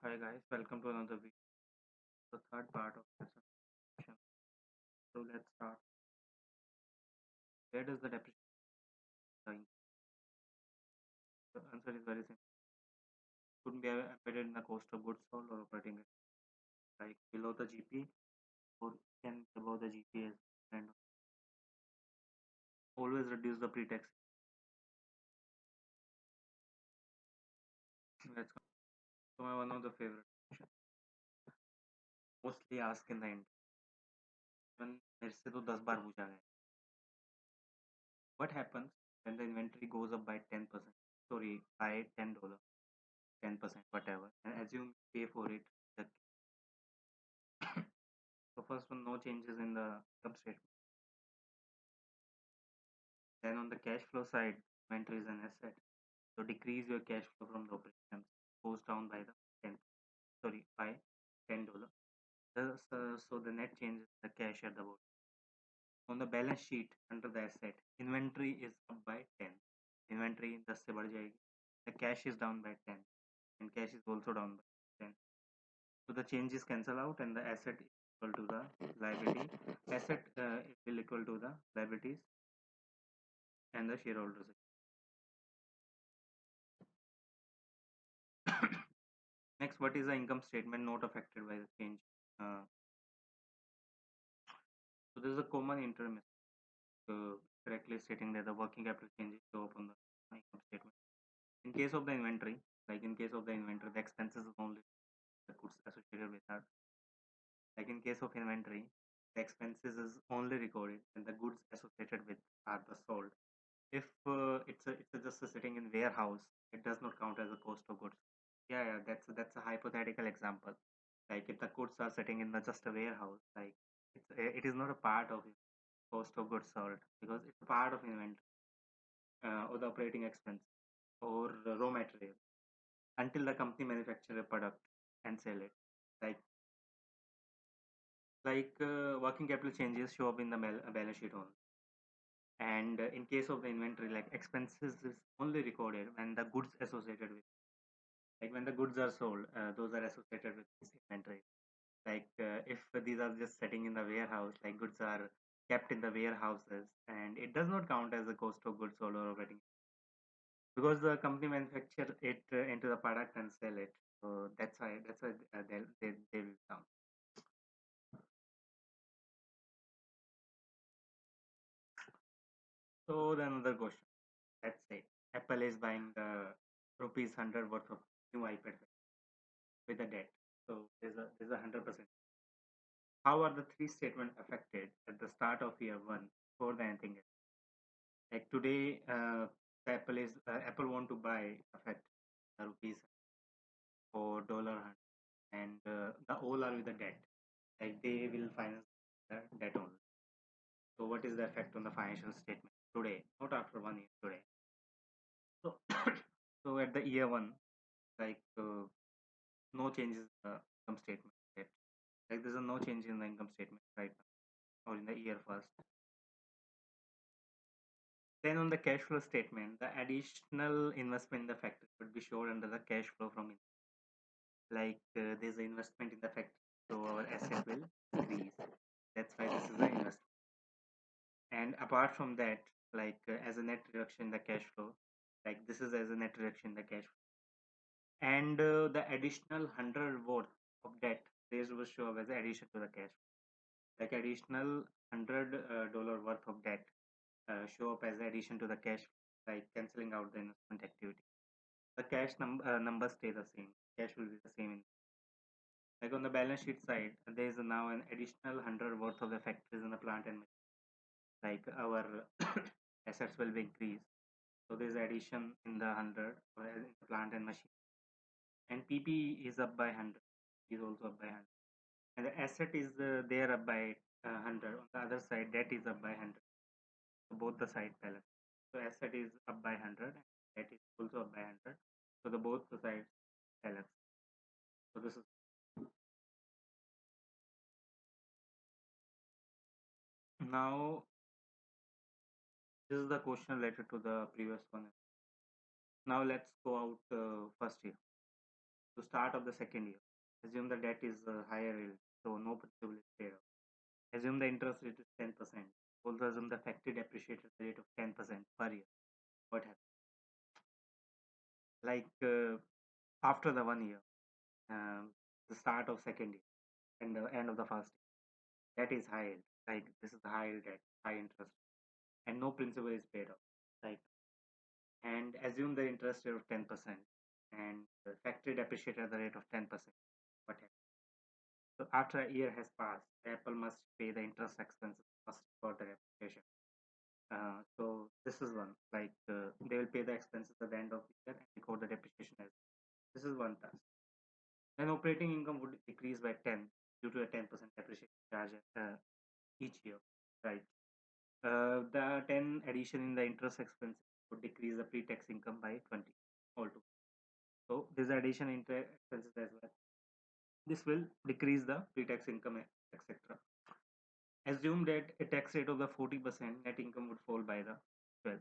Hi guys, welcome to another video, the third part of this section. So let's start. Where does the depreciation lie? The answer is very simple. Could be embedded in the cost of goods sold or operating expense, like below the GP or can be above the GP and always reduce the pre-tax. Let's go. So my one of the favorite question, mostly asked in the end. when मेरे से तो 10 बार पूछा गया. What happens when the inventory goes up by 10%? Sorry, by $10, 10%, whatever, and assume you pay for it. The So first one, no changes in the income statement. Then on the cash flow side, inventory is an asset. So decrease your cash flow from the operations goes down by the 10, sorry, by $10. So the net change is the cash at the bottom. On the balance sheet under the asset, inventory is up by 10. Inventory 10 से बढ़ जाएगी. The cash is down by 10 and cash is also down by 10. So the changes cancel out and the asset is equal to the liability. Asset will equal to the liabilities and the shareholders. Next, what is the income statement not affected by the change? Uh, so there is a common intermix, correctly stating that the working capital changes show up on the income statement. In case of the inventory, the expenses is only the goods associated with that. Like in case of inventory, the expenses is only recorded and the goods associated with are the sold. If it's just a sitting in warehouse, it does not count as a cost of goods. Yeah, that's a hypothetical example. Like if the goods are sitting in the just a warehouse, like it is not a part of cost of goods sold because it's a part of inventory or the operating expense or the raw material until the company manufacture a product and sell it. Like working capital changes show up in the balance sheet only. And in case of the inventory, like expenses is only recorded when the goods associated with, like when the goods are sold, those are associated with this inventory. Like if these are just sitting in the warehouse, like goods are kept in the warehouses, and it does not count as a cost of goods sold or operating because the company manufacture it into the product and sell it. So that's why they will count. So then another question. Let's say Apple is buying the rupees 100 worth of new iPad with a debt. So there's a 100%. How are the three statements affected at the start of year one before the anything else? Like today, Apple want to buy affect rupees for $100 and the all are with the debt. Like they will finance the debt only. So what is the effect on the financial statement today, not after 1 year today? So so at the year one, like no changes in the income statement yet. Like there's a no change in the income statement right now or in the year first. Then on the cash flow statement, the additional investment in the factory would be shown under the cash flow from it. Like there's an investment in the factory, so our asset will increase. That's why this is the investment. And apart from that, like as a net reduction in the cash flow, like this is as a net reduction in the cash flow. And the additional 100 worth of debt, this will show up as addition to the cash flow. Like additional $100 worth of debt show up as addition to the cash, like canceling out the investment activity. The cash numbers stay the same. Cash will be the same. Like on the balance sheet side, there is now an additional 100 worth of the factories in the plant and like our assets will be increased. So there is addition in the 100 in the plant and machine. And PP is up by 100. Is also up by 100. And the asset is there up by 100. On the other side, debt is up by 100. So both the side balance. So asset is up by 100 and debt is also up by 100. So the both the sides balance. So this is now this is the question related to the previous one. Now let's go out first year. So start of the second year, assume the debt is higher yield, so no principal is paid off. Assume the interest rate is 10%. Also assume the factory depreciated rate of 10% per year. What happens? Like after the 1 year, the start of second year and the end of the first year, that is high yield. Like this is high yield debt, high interest, and no principal is paid off. Right. And assume the interest rate of 10% and the factory depreciated at the rate of 10%. What happens? So after a year has passed, Apple must pay the interest expenses first for the depreciation. So this is one, like they will pay the expenses at the end of the year and record the depreciation as this is one task. Then operating income would decrease by 10 due to a 10% depreciation charge each year, right? The 10 addition in the interest expense would decrease the pre-tax income by 20 altogether. So this addition in expenses as well. This will decrease the pre-tax income, etc. Assume that a tax rate of the 40%, net income would fall by the 12.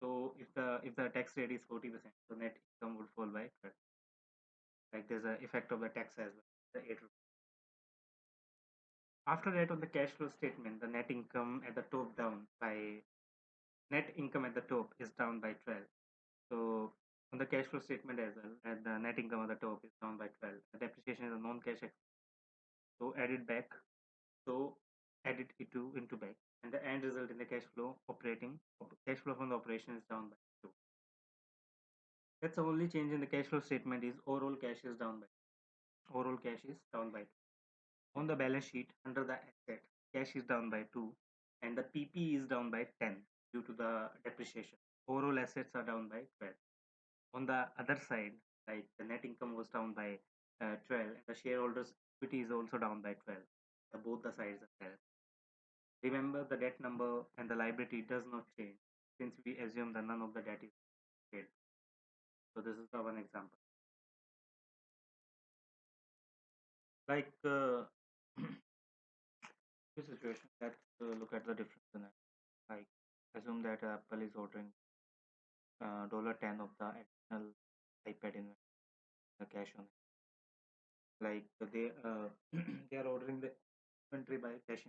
So if the tax rate is 40%, so net income would fall by 12. Like there's a effect of the tax as well. The 8 rupees. After that, on the cash flow statement, the net income at the top is down by 12. So on the cash flow statement as well, and the net income at the top is down by 12. The depreciation is a non-cash expense, so add it back. So add it into back, and the end result in the cash flow from the operation is down by 2. That's the only change in the cash flow statement is overall cash is down by 2. On the balance sheet under the asset, cash is down by 2 and the PP is down by 10 due to the depreciation. Overall assets are down by 12. On the other side, like the net income was down by 12 and the shareholders equity is also down by 12. Both the sides are there. Remember the debt number and the liability does not change since we assume that none of the debt is paid. So this is the one example. Like this situation, let's look at the difference in it. Like assume that Apple is ordering $10 of the additional iPad in the cash on it. Like they they are ordering the inventory by cash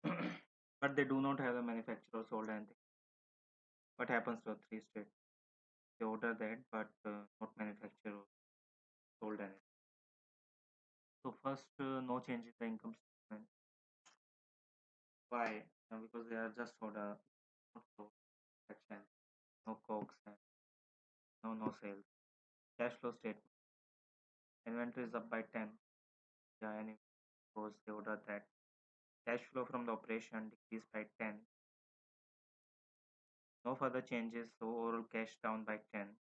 in, but they do not have a manufacturer sold anything. What happens to a three state? They order that, but not manufacturer sold anything. So first, no change in the income statement. Why? Because they are just order, not sold, action, no cogs, and no sales. Cash flow statement. Inventory is up by 10. Yeah, and because they order that. Cash flow from the operation decreased by 10. No further changes, so overall cash down by 10.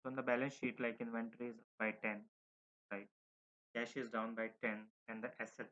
So on the balance sheet, like inventory is up by 10, right? Cash is down by 10 and the asset